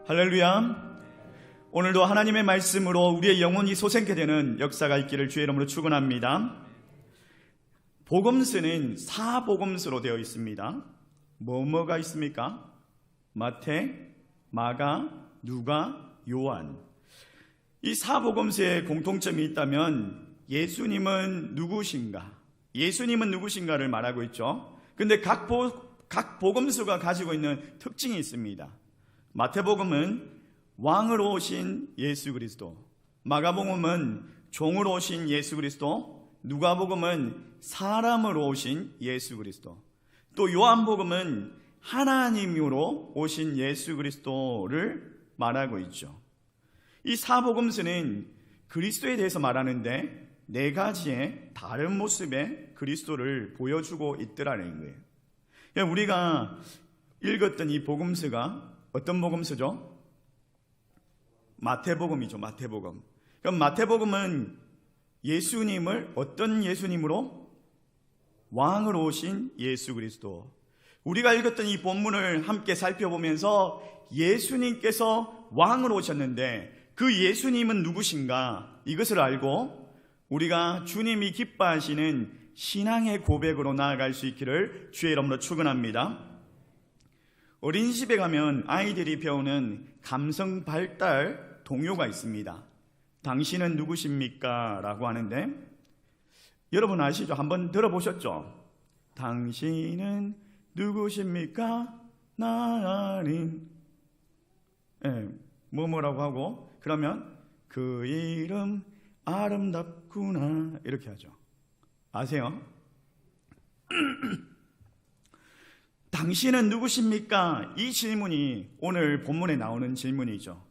할렐루야. 오늘도 하나님의 말씀으로 우리의 영혼이 솟게 되는 역사가 있기를 주의 이름으로 축원합니다. 복음서는 사복음서로 되어 있습니다. 뭐가 있습니까? 마태, 마가, 누가, 요한. 이 사복음서에 공통점이 있다면 예수님은 누구신가? 예수님은 누구신가를 말하고 있죠. 그런데 각 복음서가 가지고 있는 특징이 있습니다. 마태복음은 왕으로 오신 예수 그리스도, 마가복음은 종으로 오신 예수 그리스도, 누가복음은 사람으로 오신 예수 그리스도, 또 요한복음은 하나님으로 오신 예수 그리스도를 말하고 있죠. 이 사복음서는 그리스도에 대해서 말하는데 네 가지의 다른 모습의 그리스도를 보여주고 있더라는 거예요. 우리가 읽었던 이 복음서가 어떤 복음서죠? 마태복음이죠. 마태복음. 그럼 마태복음은 예수님을 어떤 예수님으로? 왕으로 오신 예수 그리스도. 우리가 읽었던 이 본문을 함께 살펴보면서 예수님께서 왕으로 오셨는데 그 예수님은 누구신가? 이것을 알고 우리가 주님이 기뻐하시는 신앙의 고백으로 나아갈 수 있기를 주의 이름으로 축원합니다. 어린이집에 가면 아이들이 배우는 감성 발달 동요가 있습니다. 당신은 누구십니까? 라고 하는데 여러분 아시죠? 한번 들어보셨죠? 당신은 누구십니까? 나 아닌 뭐라고 하고 그러면 그 이름 아름답구나 이렇게 하죠. 아세요? 당신은 누구십니까? 이 질문이 오늘 본문에 나오는 질문이죠.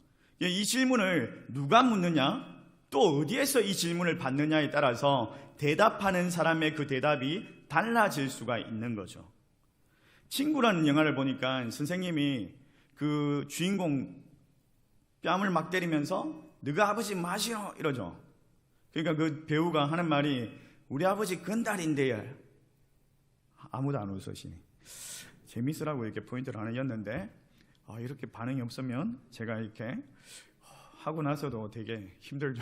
이 질문을 누가 묻느냐, 또 어디에서 이 질문을 받느냐에 따라서 대답하는 사람의 그 대답이 달라질 수가 있는 거죠. 친구라는 영화를 보니까 선생님이 그 주인공 뺨을 막 때리면서 너가 아버지 마시오 이러죠. 그러니까 그 배우가 하는 말이 우리 아버지 건달인데요. 아무도 안 웃으시니 재밌으라고 이렇게 포인트를 하나 였는데 이렇게 반응이 없으면 제가 이렇게 하고 나서도 되게 힘들죠.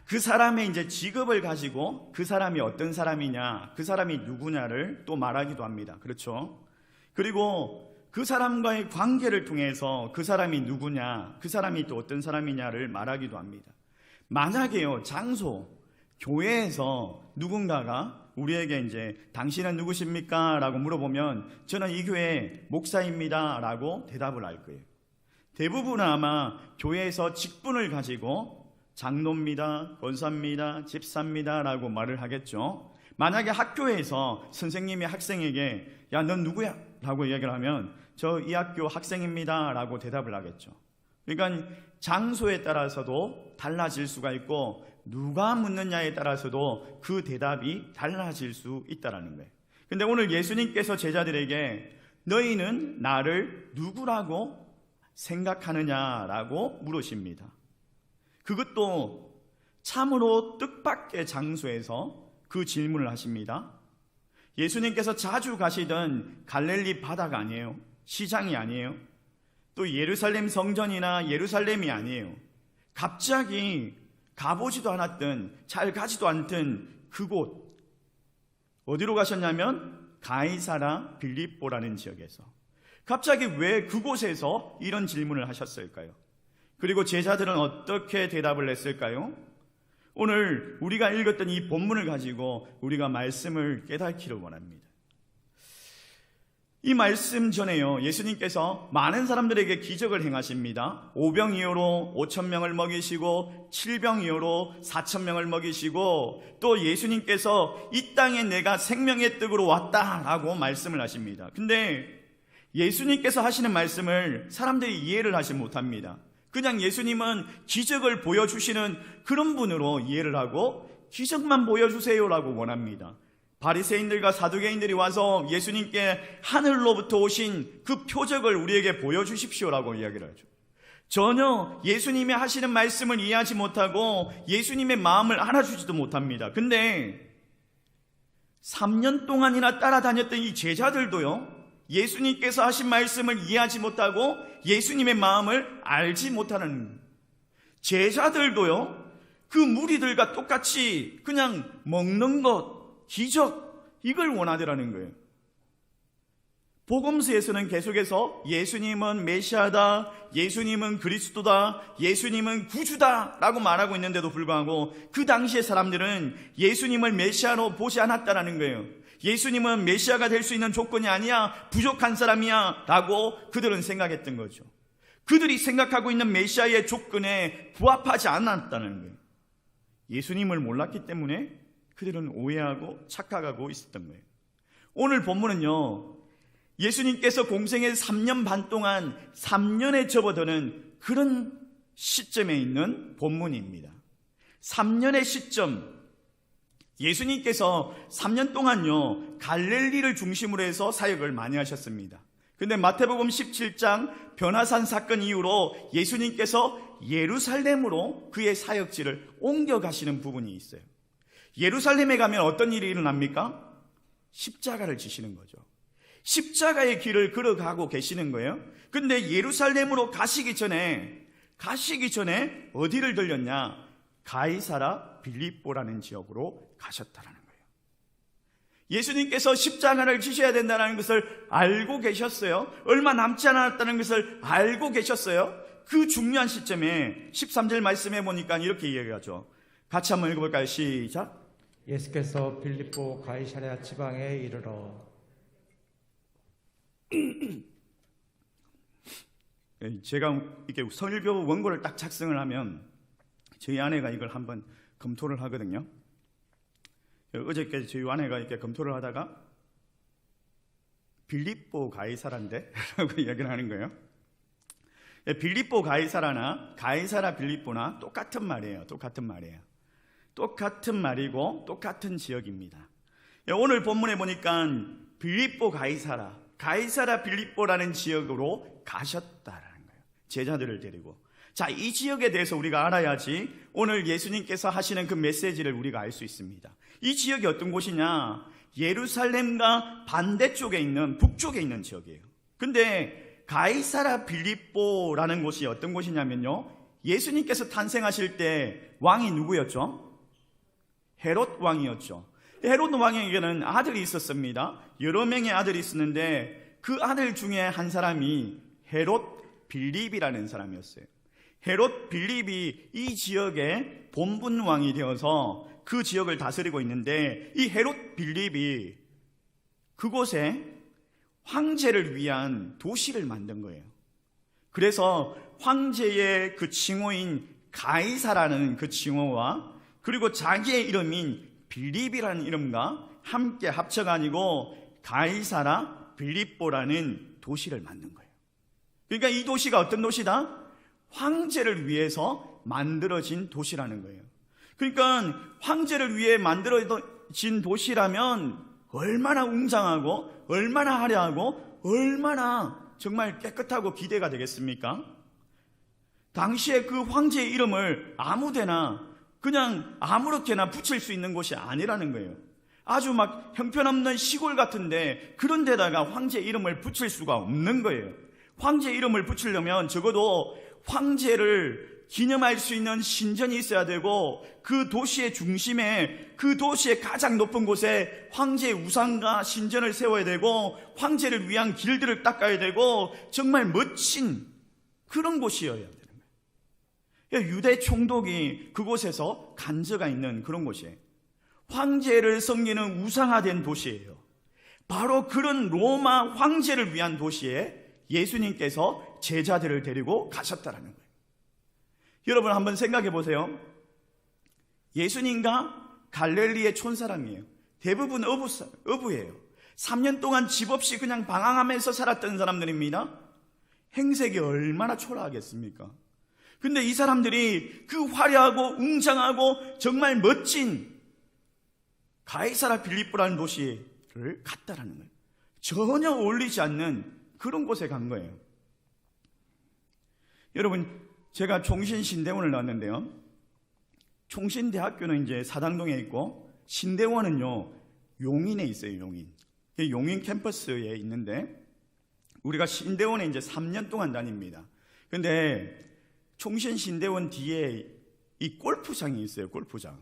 그 사람의 이제 직업을 가지고 그 사람이 어떤 사람이냐, 그 사람이 누구냐를 또 말하기도 합니다. 그렇죠? 그리고 그 사람과의 관계를 통해서 그 사람이 누구냐, 그 사람이 또 어떤 사람이냐를 말하기도 합니다. 만약에요, 장소, 교회에서 누군가가 우리에게 이제 당신은 누구십니까? 라고 물어보면 저는 이 교회 목사입니다 라고 대답을 할 거예요. 대부분은 아마 교회에서 직분을 가지고 장로입니다, 권사입니다, 집사입니다 라고 말을 하겠죠. 만약에 학교에서 선생님이 학생에게 야, 넌 누구야? 라고 이야기를 하면 저 이 학교 학생입니다 라고 대답을 하겠죠. 그러니까 장소에 따라서도 달라질 수가 있고 누가 묻느냐에 따라서도 그 대답이 달라질 수 있다는 거예요. 근데 오늘 예수님께서 제자들에게 너희는 나를 누구라고 생각하느냐라고 물으십니다. 그것도 참으로 뜻밖의 장소에서 그 질문을 하십니다. 예수님께서 자주 가시던 갈릴리 바다가 아니에요. 시장이 아니에요. 또 예루살렘 성전이나 예루살렘이 아니에요. 갑자기 가보지도 않았던, 잘 가지도 않던 그곳 어디로 가셨냐면 가이사라 빌립보라는 지역에서. 갑자기 왜 그곳에서 이런 질문을 하셨을까요? 그리고 제자들은 어떻게 대답을 했을까요? 오늘 우리가 읽었던 이 본문을 가지고 우리가 말씀을 깨닫기를 원합니다. 이 말씀 전에요, 예수님께서 많은 사람들에게 기적을 행하십니다. 5병이어로 5,000명을 먹이시고 7병이어로 4,000명을 먹이시고 또 예수님께서 이 땅에 내가 생명의 떡으로 왔다라고 말씀을 하십니다. 근데 예수님께서 하시는 말씀을 사람들이 이해를 하지 못합니다. 그냥 예수님은 기적을 보여주시는 그런 분으로 이해를 하고 기적만 보여주세요라고 원합니다. 바리새인들과 사두개인들이 와서 예수님께 하늘로부터 오신 그 표적을 우리에게 보여주십시오라고 이야기를 하죠. 전혀 예수님이 하시는 말씀을 이해하지 못하고 예수님의 마음을 알아주지도 못합니다. 근데 3년 동안이나 따라다녔던 이 제자들도요, 예수님께서 하신 말씀을 이해하지 못하고 예수님의 마음을 알지 못하는 제자들도요, 그 무리들과 똑같이 그냥 먹는 것, 기적, 이걸 원하더라는 거예요. 복음서에서는 계속해서 예수님은 메시아다, 예수님은 그리스도다, 예수님은 구주다 라고 말하고 있는데도 불구하고 그 당시의 사람들은 예수님을 메시아로 보지 않았다는 거예요. 예수님은 메시아가 될 수 있는 조건이 아니야, 부족한 사람이야 라고 그들은 생각했던 거죠. 그들이 생각하고 있는 메시아의 조건에 부합하지 않았다는 거예요. 예수님을 몰랐기 때문에 그들은 오해하고 착각하고 있었던 거예요. 오늘 본문은요, 예수님께서 공생의 3년 반 동안 3년에 접어드는 그런 시점에 있는 본문입니다. 3년의 시점, 예수님께서 3년 동안요, 갈릴리를 중심으로 해서 사역을 많이 하셨습니다. 근데 마태복음 17장 변화산 사건 이후로 예수님께서 예루살렘으로 그의 사역지를 옮겨가시는 부분이 있어요. 예루살렘에 가면 어떤 일이 일어납니까? 십자가를 지시는 거죠. 십자가의 길을 걸어가고 계시는 거예요. 근데 예루살렘으로 가시기 전에 어디를 들렸냐? 가이사라 빌립보라는 지역으로 가셨다는 거예요. 예수님께서 십자가를 지셔야 된다는 것을 알고 계셨어요. 얼마 남지 않았다는 것을 알고 계셨어요. 그 중요한 시점에 13절 말씀해 보니까 이렇게 이야기하죠. 같이 한번 읽어볼까요? 시작. 예수께서 빌립보 가이사랴 지방에 이르러 제가 이렇게 설교 원고를 딱 작성을 하면 저희 아내가 이걸 한번 검토를 하거든요. 어저께 저희 아내가 이렇게 검토를 하다가 빌립보 가이사라인데 라고 이야기를 하는 거예요. 빌립보 가이사라나 가이사라 빌립보나 똑같은 말이에요. 똑같은 말이고 똑같은 지역입니다. 오늘 본문에 보니까 빌립보 가이사라 빌립보라는 지역으로 가셨다라는 거예요. 제자들을 데리고. 자, 이 지역에 대해서 우리가 알아야지 오늘 예수님께서 하시는 그 메시지를 우리가 알 수 있습니다. 이 지역이 어떤 곳이냐? 예루살렘과 반대쪽에 있는 북쪽에 있는 지역이에요. 근데 가이사라 빌립보라는 곳이 어떤 곳이냐면요, 예수님께서 탄생하실 때 왕이 누구였죠? 헤롯 왕이었죠. 헤롯 왕에게는 아들이 있었습니다. 여러 명의 아들이 있었는데 그 아들 중에 한 사람이 헤롯 빌립이라는 사람이었어요. 헤롯 빌립이 이 지역의 본분 왕이 되어서 그 지역을 다스리고 있는데, 이 헤롯 빌립이 그곳에 황제를 위한 도시를 만든 거예요. 그래서 황제의 그 칭호인 가이사라는 그 칭호와 그리고 자기의 이름인 빌립이라는 이름과 함께 합쳐가지고 가이사라 빌립보라는 도시를 만든 거예요. 그러니까 이 도시가 어떤 도시다? 황제를 위해서 만들어진 도시라는 거예요. 그러니까 황제를 위해 만들어진 도시라면 얼마나 웅장하고 얼마나 화려하고 얼마나 정말 깨끗하고 기대가 되겠습니까? 당시에 그 황제의 이름을 아무데나 그냥 아무렇게나 붙일 수 있는 곳이 아니라는 거예요. 아주 막 형편없는 시골 같은데 그런 데다가 황제 이름을 붙일 수가 없는 거예요. 황제 이름을 붙이려면 적어도 황제를 기념할 수 있는 신전이 있어야 되고, 그 도시의 중심에, 그 도시의 가장 높은 곳에 황제의 우상과 신전을 세워야 되고, 황제를 위한 길들을 닦아야 되고, 정말 멋진 그런 곳이어야 되는 거예요. 유대 총독이 그곳에서 간저가 있는 그런 곳이에요. 황제를 섬기는 우상화된 도시예요. 바로 그런 로마 황제를 위한 도시에 예수님께서 제자들을 데리고 가셨다는 거예요. 여러분 한번 생각해 보세요. 예수님과 갈릴리의 촌사람이에요. 대부분 어부예요. 3년 동안 집 없이 그냥 방황하면서 살았던 사람들입니다. 행색이 얼마나 초라하겠습니까? 근데 이 사람들이 그 화려하고 웅장하고 정말 멋진 가이사라 빌립보라는 도시를 갔다라는 거예요. 전혀 어울리지 않는 그런 곳에 간 거예요. 여러분, 제가 총신신대원을 나왔는데요, 총신대학교는 이제 사당동에 있고 신대원은요 용인에 있어요. 용인 캠퍼스에 있는데, 우리가 신대원에 이제 3년 동안 다닙니다. 근데 총신 신대원 뒤에 이 골프장이 있어요. 골프장.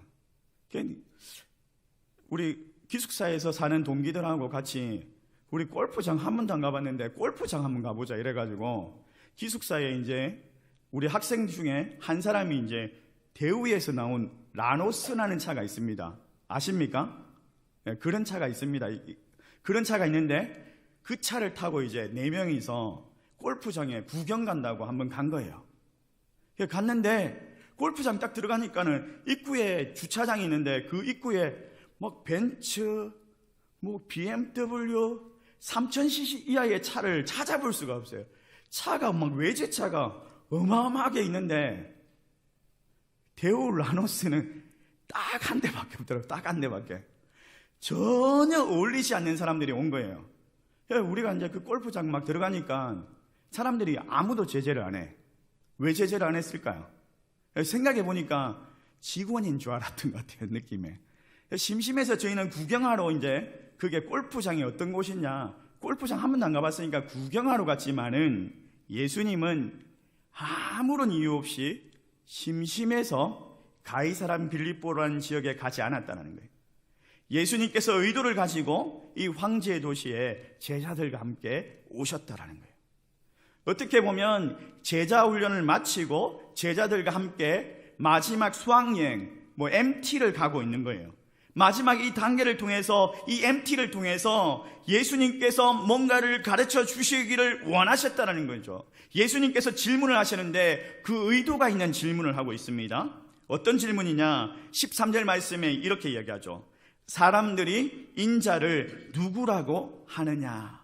우리 기숙사에서 사는 동기들하고 같이 우리 골프장 한 번도 안 가봤는데 골프장 한번 가보자 이래가지고 기숙사에 이제 우리 학생 중에 한 사람이 이제 대우에서 나온 라노스라는 차가 있습니다. 아십니까? 네, 그런 차가 있습니다. 그런 차가 있는데 그 차를 타고 이제 4명이서 골프장에 구경 간다고 한번 간 거예요. 갔는데 골프장 딱 들어가니까는 입구에 주차장이 있는데 그 입구에 뭐 벤츠, 뭐 BMW 3000cc 이하의 차를 찾아볼 수가 없어요. 차가 막 외제차가 어마어마하게 있는데 대우 라노스는 딱 한 대밖에 없더라고요. 딱 한 대밖에. 전혀 어울리지 않는 사람들이 온 거예요. 우리가 이제 그 골프장 막 들어가니까 사람들이 아무도 제재를 안 해. 왜 제재를 안 했을까요? 생각해 보니까 직원인 줄 알았던 것 같아요, 느낌에. 심심해서 저희는 구경하러 이제 그게 골프장이 어떤 곳이냐, 골프장 한 번도 안 가봤으니까 구경하러 갔지만은 예수님은 아무런 이유 없이 심심해서 가이사람 빌립보라는 지역에 가지 않았다는 거예요. 예수님께서 의도를 가지고 이 황제의 도시에 제자들과 함께 오셨다라는 거예요. 어떻게 보면 제자 훈련을 마치고 제자들과 함께 마지막 수학여행, MT를 가고 있는 거예요. 마지막 이 단계를 통해서, 이 MT를 통해서 예수님께서 뭔가를 가르쳐 주시기를 원하셨다는 거죠. 예수님께서 질문을 하시는데 그 의도가 있는 질문을 하고 있습니다. 어떤 질문이냐? 13절 말씀에 이렇게 이야기하죠. 사람들이 인자를 누구라고 하느냐?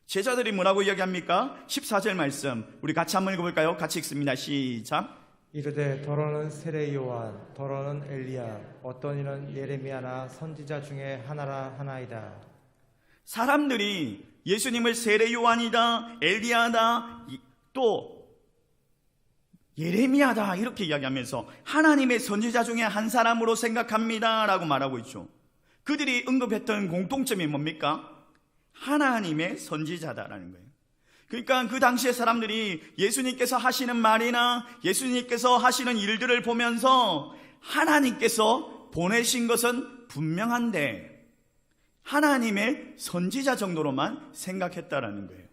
제자들이 뭐라고 이야기합니까? 14절 말씀 우리 같이 한번 읽어볼까요? 같이 읽습니다. 시작. 이르되 더러는 세례 요한, 더러는 엘리야, 어떤 이는 예레미야나 선지자 중에 하나라 하나이다. 사람들이 예수님을 세례 요한이다, 엘리야다, 또 예레미야다 이렇게 이야기하면서 하나님의 선지자 중에 한 사람으로 생각합니다 라고 말하고 있죠. 그들이 언급했던 공통점이 뭡니까? 하나님의 선지자다라는 거예요. 그러니까 그 당시의 사람들이 예수님께서 하시는 말이나 예수님께서 하시는 일들을 보면서 하나님께서 보내신 것은 분명한데 하나님의 선지자 정도로만 생각했다라는 거예요.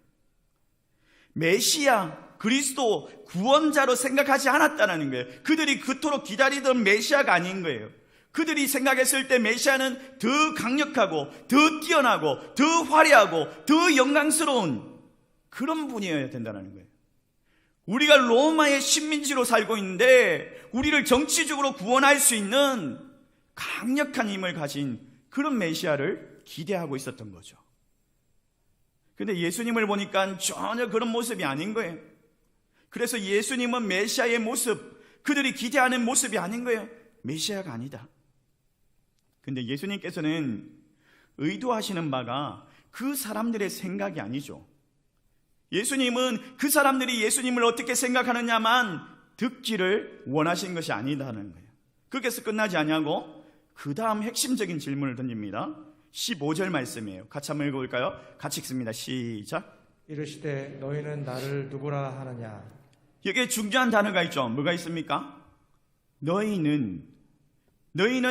메시아, 그리스도, 구원자로 생각하지 않았다는 거예요. 그들이 그토록 기다리던 메시아가 아닌 거예요. 그들이 생각했을 때 메시아는 더 강력하고 더 뛰어나고 더 화려하고 더 영광스러운 그런 분이어야 된다는 거예요. 우리가 로마의 식민지로 살고 있는데 우리를 정치적으로 구원할 수 있는 강력한 힘을 가진 그런 메시아를 기대하고 있었던 거죠. 근데 예수님을 보니까 전혀 그런 모습이 아닌 거예요. 그래서 예수님은 메시아의 모습, 그들이 기대하는 모습이 아닌 거예요. 메시아가 아니다. 근데 예수님께서는 의도하시는 바가 그 사람들의 생각이 아니죠. 예수님은 그 사람들이 예수님을 어떻게 생각하느냐만 듣기를 원하신 것이 아니다는 거예요. 거기서 끝나지 아니하고 그 다음 핵심적인 질문을 던집니다. 15절 말씀이에요. 같이 한번 읽어볼까요? 같이 읽습니다. 시작. 이르시되 너희는 나를 누구라 하느냐? 여기에 중요한 단어가 있죠. 뭐가 있습니까? 너희는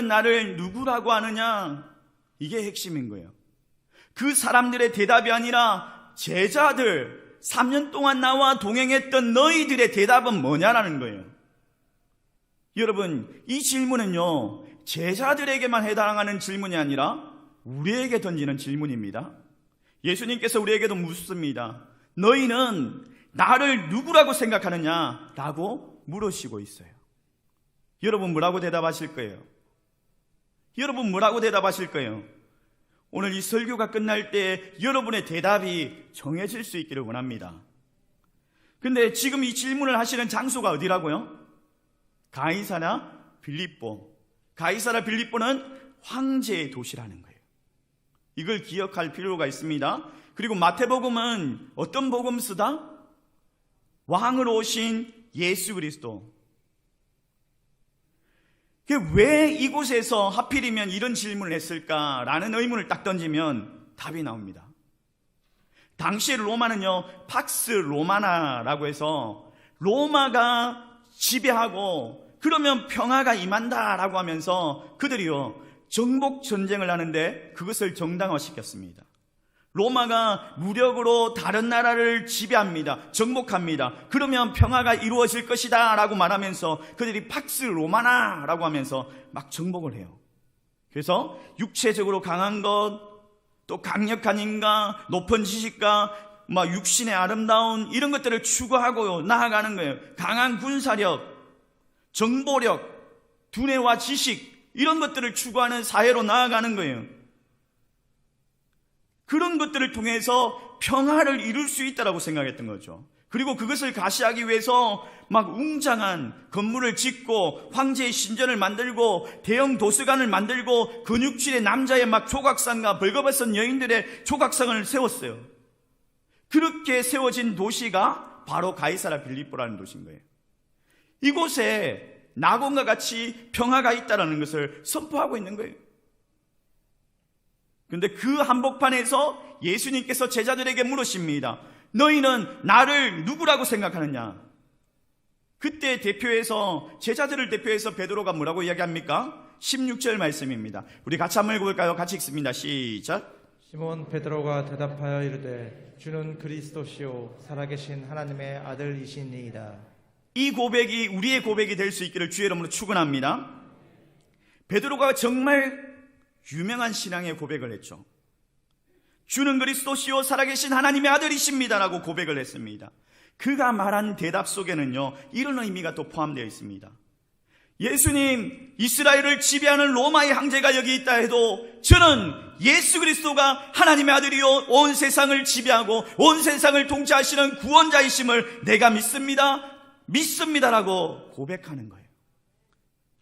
나를 누구라고 하느냐? 이게 핵심인 거예요. 그 사람들의 대답이 아니라 제자들, 3년 동안 나와 동행했던 너희들의 대답은 뭐냐라는 거예요. 여러분, 이 질문은요, 제자들에게만 해당하는 질문이 아니라 우리에게 던지는 질문입니다. 예수님께서 우리에게도 묻습니다. 너희는 나를 누구라고 생각하느냐? 라고 물으시고 있어요. 여러분 뭐라고 대답하실 거예요? 여러분 뭐라고 대답하실 거예요? 오늘 이 설교가 끝날 때 여러분의 대답이 정해질 수 있기를 원합니다. 근데 지금 이 질문을 하시는 장소가 어디라고요? 가이사랴 빌립보. 가이사랴 빌립보는 황제의 도시라는 거예요. 이걸 기억할 필요가 있습니다. 그리고 마태복음은 어떤 복음서다? 왕으로 오신 예수 그리스도. 왜 이곳에서 하필이면 이런 질문을 했을까라는 의문을 딱 던지면 답이 나옵니다. 당시에 로마는요, 팍스 로마나라고 해서 로마가 지배하고 그러면 평화가 임한다라고 하면서 그들이요, 정복 전쟁을 하는데 그것을 정당화시켰습니다. 로마가 무력으로 다른 나라를 지배합니다. 정복합니다. 그러면 평화가 이루어질 것이다 라고 말하면서 그들이 팍스 로마나라고 하면서 막 정복을 해요. 그래서 육체적으로 강한 것, 또 강력한 인간, 높은 지식과 막 육신의 아름다운 이런 것들을 추구하고 나아가는 거예요. 강한 군사력, 정보력, 두뇌와 지식 이런 것들을 추구하는 사회로 나아가는 거예요. 그런 것들을 통해서 평화를 이룰 수 있다고 생각했던 거죠. 그리고 그것을 가시하기 위해서 막 웅장한 건물을 짓고 황제의 신전을 만들고 대형 도서관을 만들고 근육질의 남자의 막 조각상과 벌거벗은 여인들의 조각상을 세웠어요. 그렇게 세워진 도시가 바로 가이사라 빌립보라는 도시인 거예요. 이곳에 낙원과 같이 평화가 있다는 것을 선포하고 있는 거예요. 그런데 그 한복판에서 예수님께서 제자들에게 물으십니다. 너희는 나를 누구라고 생각하느냐? 그때 제자들을 대표해서 베드로가 뭐라고 이야기합니까? 16절 말씀입니다. 우리 같이 한번 읽어볼까요? 같이 읽습니다. 시작. 시몬 베드로가 대답하여 이르되 주는 그리스도시요 살아계신 하나님의 아들이시니이다. 이 고백이 우리의 고백이 될 수 있기를 주의 이름으로 축원합니다. 베드로가 정말 유명한 신앙의 고백을 했죠. 주는 그리스도시요 살아계신 하나님의 아들이십니다라고 고백을 했습니다. 그가 말한 대답 속에는요, 이런 의미가 또 포함되어 있습니다. 예수님, 이스라엘을 지배하는 로마의 황제가 여기 있다 해도 저는 예수 그리스도가 하나님의 아들이요 온 세상을 지배하고 온 세상을 통치하시는 구원자이심을 내가 믿습니다라고 고백하는 거예요.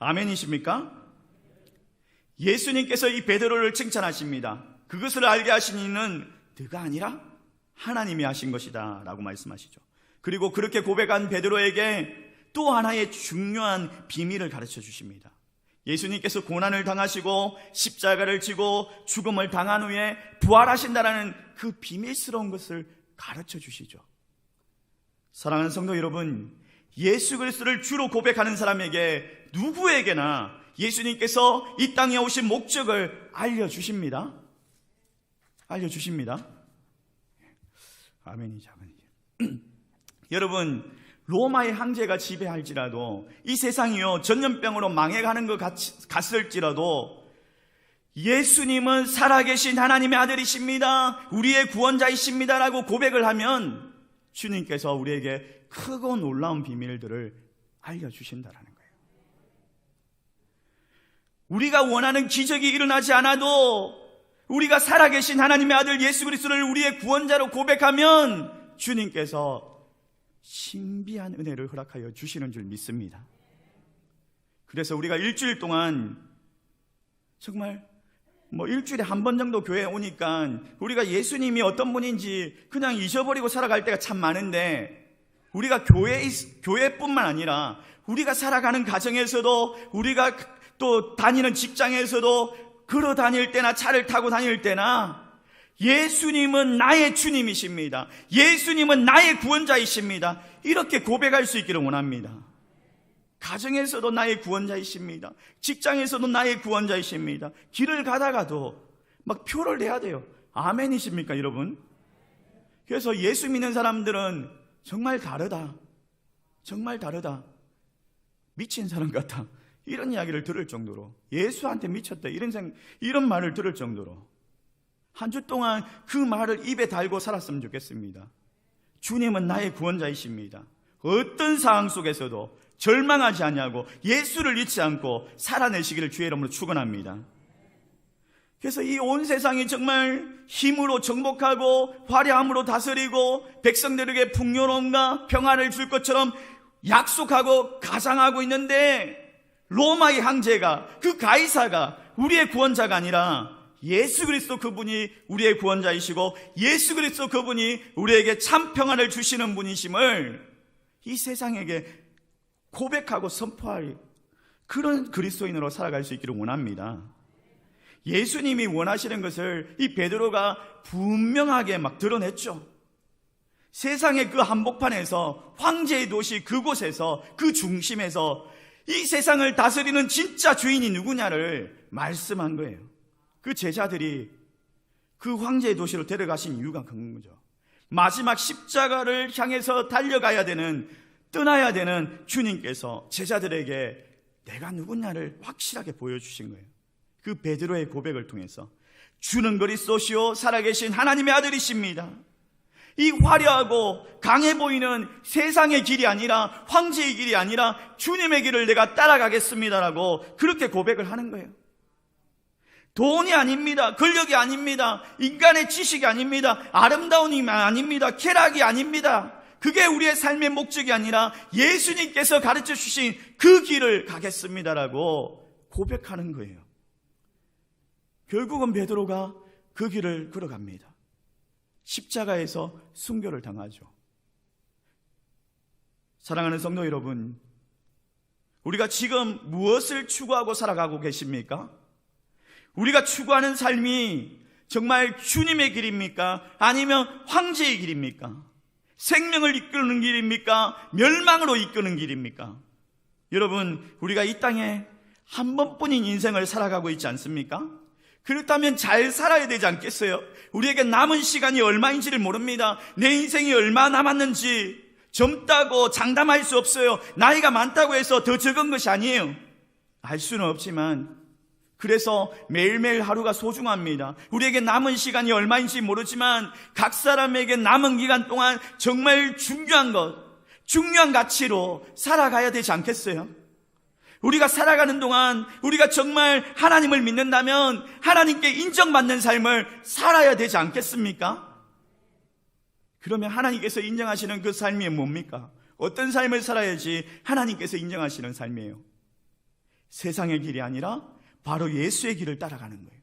아멘이십니까? 예수님께서 이 베드로를 칭찬하십니다. 그것을 알게 하신 이는 너가 아니라 하나님이 하신 것이다 라고 말씀하시죠. 그리고 그렇게 고백한 베드로에게 또 하나의 중요한 비밀을 가르쳐 주십니다. 예수님께서 고난을 당하시고 십자가를 지고 죽음을 당한 후에 부활하신다라는 그 비밀스러운 것을 가르쳐 주시죠. 사랑하는 성도 여러분, 예수 그리스도를 주로 고백하는 사람에게 누구에게나 예수님께서 이 땅에 오신 목적을 알려주십니다. 아멘이죠. 여러분, 로마의 황제가 지배할지라도 이 세상이요 전염병으로 망해가는 것 같을지라도 예수님은 살아계신 하나님의 아들이십니다. 우리의 구원자이십니다라고 고백을 하면 주님께서 우리에게 크고 놀라운 비밀들을 알려주신다라는 거예요. 우리가 원하는 기적이 일어나지 않아도 우리가 살아계신 하나님의 아들 예수 그리스도를 우리의 구원자로 고백하면 주님께서 신비한 은혜를 허락하여 주시는 줄 믿습니다. 그래서 우리가 일주일 동안 정말 일주일에 한 번 정도 교회에 오니까 우리가 예수님이 어떤 분인지 그냥 잊어버리고 살아갈 때가 참 많은데, 우리가 교회뿐만 아니라 우리가 살아가는 가정에서도, 우리가 또 다니는 직장에서도, 걸어 다닐 때나 차를 타고 다닐 때나 예수님은 나의 주님이십니다. 예수님은 나의 구원자이십니다. 이렇게 고백할 수 있기를 원합니다. 가정에서도 나의 구원자이십니다. 직장에서도 나의 구원자이십니다. 길을 가다가도 막 표를 내야 돼요. 아멘이십니까, 여러분? 그래서 예수 믿는 사람들은 정말 다르다. 미친 사람 같다. 이런 이야기를 들을 정도로, 예수한테 미쳤다. 이런 말을 들을 정도로 한 주 동안 그 말을 입에 달고 살았으면 좋겠습니다. 주님은 나의 구원자이십니다. 어떤 상황 속에서도 절망하지 아니하고 예수를 잊지 않고 살아내시기를 주의 이름으로 축원합니다. 그래서 이 온 세상이 정말 힘으로 정복하고 화려함으로 다스리고 백성들에게 풍요로움과 평화를 줄 것처럼 약속하고 가상하고 있는데, 로마의 황제가, 그 가이사가 우리의 구원자가 아니라 예수 그리스도 그분이 우리의 구원자이시고 예수 그리스도 그분이 우리에게 참 평안을 주시는 분이심을 이 세상에게 고백하고 선포할 그런 그리스도인으로 살아갈 수 있기를 원합니다. 예수님이 원하시는 것을 이 베드로가 분명하게 막 드러냈죠. 세상의 그 한복판에서, 황제의 도시 그곳에서, 그 중심에서 이 세상을 다스리는 진짜 주인이 누구냐를 말씀한 거예요. 그 제자들이 그 황제의 도시로 데려가신 이유가 그런 거죠. 마지막 십자가를 향해서 달려가야 되는, 떠나야 되는 주님께서 제자들에게 내가 누구냐를 확실하게 보여주신 거예요. 그 베드로의 고백을 통해서 주는 그리스도시요 살아계신 하나님의 아들이십니다. 이 화려하고 강해 보이는 세상의 길이 아니라, 황제의 길이 아니라 주님의 길을 내가 따라가겠습니다라고 그렇게 고백을 하는 거예요. 돈이 아닙니다. 권력이 아닙니다. 인간의 지식이 아닙니다. 아름다움이 아닙니다. 쾌락이 아닙니다. 그게 우리의 삶의 목적이 아니라 예수님께서 가르쳐 주신 그 길을 가겠습니다라고 고백하는 거예요. 결국은 베드로가 그 길을 걸어갑니다. 십자가에서 순교를 당하죠. 사랑하는 성도 여러분, 우리가 지금 무엇을 추구하고 살아가고 계십니까? 우리가 추구하는 삶이 정말 주님의 길입니까? 아니면 황제의 길입니까? 생명을 이끄는 길입니까? 멸망으로 이끄는 길입니까? 여러분, 우리가 이 땅에 한 번뿐인 인생을 살아가고 있지 않습니까? 그렇다면 잘 살아야 되지 않겠어요? 우리에게 남은 시간이 얼마인지를 모릅니다. 내 인생이 얼마 남았는지 젊다고 장담할 수 없어요. 나이가 많다고 해서 더 적은 것이 아니에요. 알 수는 없지만, 그래서 매일매일 하루가 소중합니다. 우리에게 남은 시간이 얼마인지 모르지만 각 사람에게 남은 기간 동안 정말 중요한 것, 중요한 가치로 살아가야 되지 않겠어요? 우리가 살아가는 동안 우리가 정말 하나님을 믿는다면 하나님께 인정받는 삶을 살아야 되지 않겠습니까? 그러면 하나님께서 인정하시는 그 삶이 뭡니까? 어떤 삶을 살아야지 하나님께서 인정하시는 삶이에요? 세상의 길이 아니라 바로 예수의 길을 따라가는 거예요.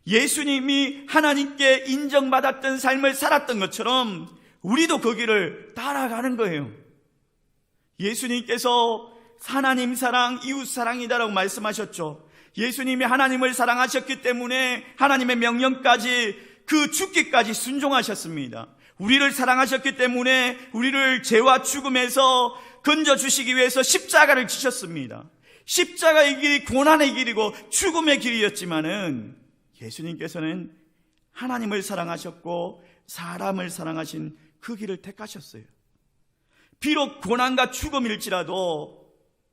예수님이 하나님께 인정받았던 삶을 살았던 것처럼 우리도 그 길을 따라가는 거예요. 예수님께서 하나님 사랑, 이웃 사랑이다라고 말씀하셨죠. 예수님이 하나님을 사랑하셨기 때문에 하나님의 명령까지, 그 죽기까지 순종하셨습니다. 우리를 사랑하셨기 때문에 우리를 죄와 죽음에서 건져주시기 위해서 십자가를 지셨습니다. 십자가의 길이 고난의 길이고 죽음의 길이었지만은 예수님께서는 하나님을 사랑하셨고 사람을 사랑하신 그 길을 택하셨어요. 비록 고난과 죽음일지라도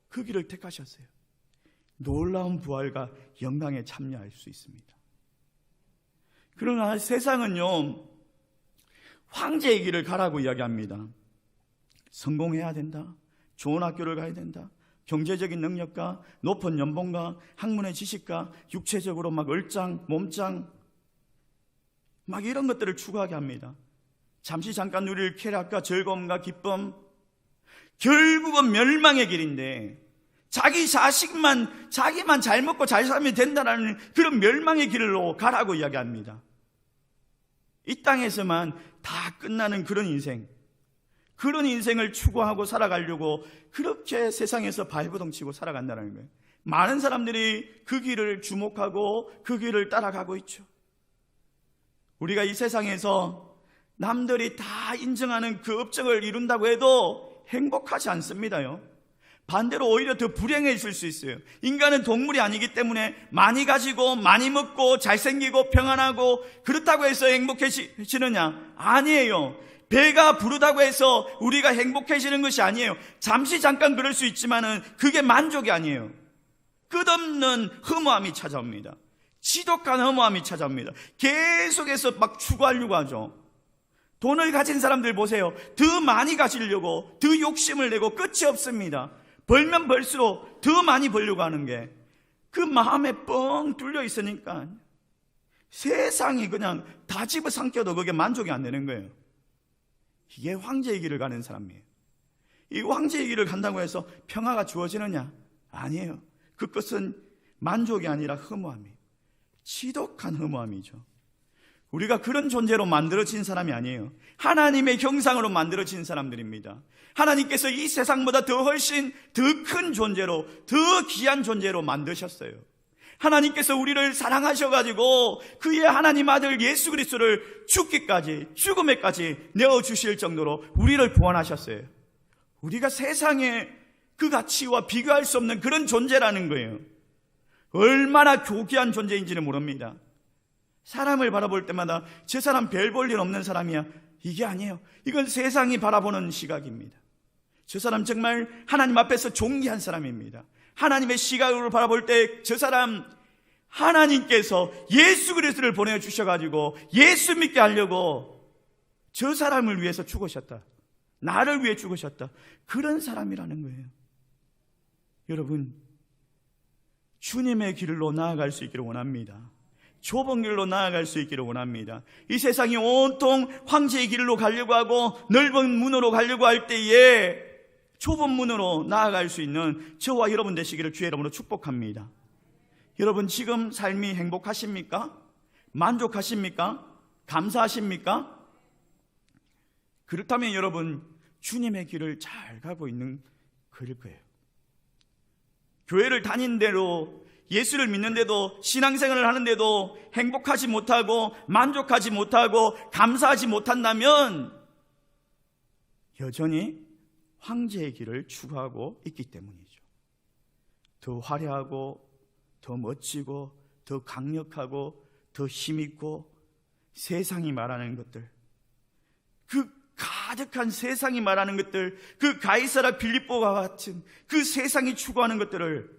그 길을 택하셨어요. 놀라운 부활과 영광에 참여할 수 있습니다. 그러나 세상은요, 황제의 길을 가라고 이야기합니다. 성공해야 된다, 좋은 학교를 가야 된다, 경제적인 능력과 높은 연봉과 학문의 지식과 육체적으로 막 얼짱, 몸짱, 막 이런 것들을 추구하게 합니다. 잠시 잠깐 누릴 쾌락과 즐거움과 기쁨, 결국은 멸망의 길인데 자기 자식만, 자기만 잘 먹고 잘 살면 된다는 그런 멸망의 길로 가라고 이야기합니다. 이 땅에서만 다 끝나는 그런 인생, 그런 인생을 추구하고 살아가려고 그렇게 세상에서 발버둥치고 살아간다는 거예요. 많은 사람들이 그 길을 주목하고 그 길을 따라가고 있죠. 우리가 이 세상에서 남들이 다 인정하는 그 업적을 이룬다고 해도 행복하지 않습니다요. 반대로 오히려 더 불행해질 수 있어요. 인간은 동물이 아니기 때문에 많이 가지고 많이 먹고 잘생기고 평안하고 그렇다고 해서 행복해지느냐? 아니에요. 배가 부르다고 해서 우리가 행복해지는 것이 아니에요. 잠시 잠깐 그럴 수 있지만은 그게 만족이 아니에요. 끝없는 허무함이 찾아옵니다. 지독한 허무함이 찾아옵니다. 계속해서 막 추구하려고 하죠. 돈을 가진 사람들 보세요. 더 많이 가지려고 더 욕심을 내고 끝이 없습니다. 벌면 벌수록 더 많이 벌려고 하는 게 그 마음에 뻥 뚫려 있으니까 세상이 그냥 다 집어삼켜도 그게 만족이 안 되는 거예요. 이게 황제의 길을 가는 사람이에요. 이 황제의 길을 간다고 해서 평화가 주어지느냐? 아니에요. 그것은 만족이 아니라 허무함이에요. 지독한 허무함이죠. 우리가 그런 존재로 만들어진 사람이 아니에요. 하나님의 형상으로 만들어진 사람들입니다. 하나님께서 이 세상보다 더 훨씬 더 큰 존재로, 더 귀한 존재로 만드셨어요. 하나님께서 우리를 사랑하셔가지고 그의 하나님 아들 예수 그리스도를 죽기까지, 죽음에까지 내어주실 정도로 우리를 구원하셨어요. 우리가 세상에 그 가치와 비교할 수 없는 그런 존재라는 거예요. 얼마나 교귀한 존재인지는 모릅니다. 사람을 바라볼 때마다 저 사람 별 볼 일 없는 사람이야, 이게 아니에요. 이건 세상이 바라보는 시각입니다. 저 사람 정말 하나님 앞에서 존귀한 사람입니다. 하나님의 시각으로 바라볼 때 저 사람 하나님께서 예수 그리스도를 보내주셔가지고 예수 믿게 하려고 저 사람을 위해서 죽으셨다, 나를 위해 죽으셨다, 그런 사람이라는 거예요. 여러분, 주님의 길로 나아갈 수 있기를 원합니다. 좁은 길로 나아갈 수 있기를 원합니다. 이 세상이 온통 황제의 길로 가려고 하고 넓은 문으로 가려고 할 때에 좁은 문으로 나아갈 수 있는 저와 여러분 되시기를 주의 이름으로 축복합니다. 여러분, 지금 삶이 행복하십니까? 만족하십니까? 감사하십니까? 그렇다면 여러분, 주님의 길을 잘 가고 있는 그일 거예요. 교회를 다닌 대로, 예수를 믿는데도, 신앙생활을 하는데도 행복하지 못하고 만족하지 못하고 감사하지 못한다면 여전히 황제의 길을 추구하고 있기 때문이죠. 더 화려하고 더 멋지고 더 강력하고 더 힘있고 세상이 말하는 것들, 그 가득한 세상이 말하는 것들, 그 가이사라 빌립보와 같은 그 세상이 추구하는 것들을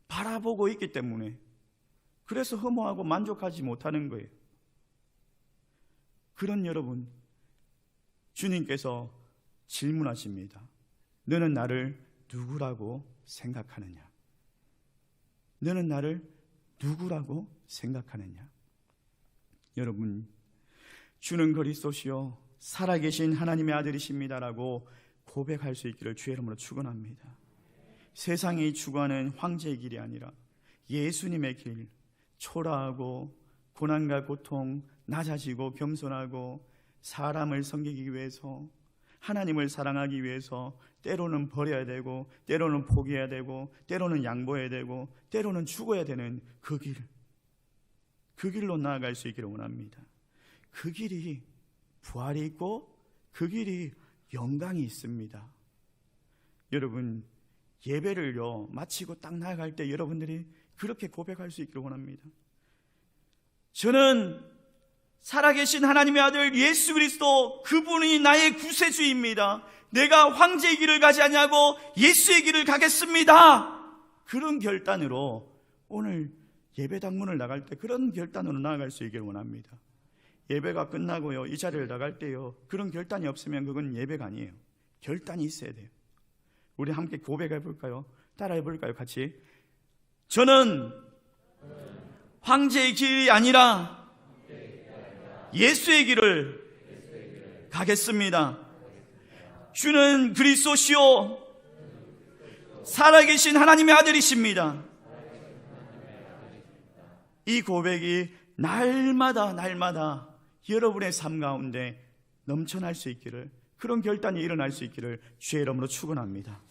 바라보고 있기 때문에 그래서 허무하고 만족하지 못하는 거예요. 그런 여러분, 주님께서 질문하십니다. 너는 나를 누구라고 생각하느냐? 너는 나를 누구라고 생각하느냐? 여러분, 주는 그리스도시요 살아계신 하나님의 아들이십니다라고 고백할 수 있기를 주의 이름으로 축원합니다. 세상이 추구하는 황제의 길이 아니라 예수님의 길, 초라하고 고난과 고통, 낮아지고 겸손하고 사람을 섬기기 위해서, 하나님을 사랑하기 위해서 때로는 버려야 되고 때로는 포기해야 되고 때로는 양보해야 되고 때로는 죽어야 되는 그 길, 그 길로 나아갈 수 있기를 원합니다. 그 길이 부활이 있고 그 길이 영광이 있습니다. 여러분, 예배를요 마치고 딱 나아갈 때 여러분들이 그렇게 고백할 수 있기를 원합니다. 저는 살아계신 하나님의 아들 예수 그리스도, 그분이 나의 구세주입니다. 내가 황제의 길을 가지 아니하고 예수의 길을 가겠습니다. 그런 결단으로 오늘 예배당 문을 나갈 때 그런 결단으로 나아갈 수 있기를 원합니다. 예배가 끝나고요 이 자리를 나갈 때요 그런 결단이 없으면 그건 예배가 아니에요. 결단이 있어야 돼요. 우리 함께 고백해 볼까요? 따라해 볼까요? 같이. 저는 황제의 길이 아니라 예수의 길을 가겠습니다. 주는 그리스도시요 살아계신 하나님의 아들이십니다. 이 고백이 날마다 여러분의 삶 가운데 넘쳐날 수 있기를, 그런 결단이 일어날 수 있기를 주의 이름으로 축원합니다.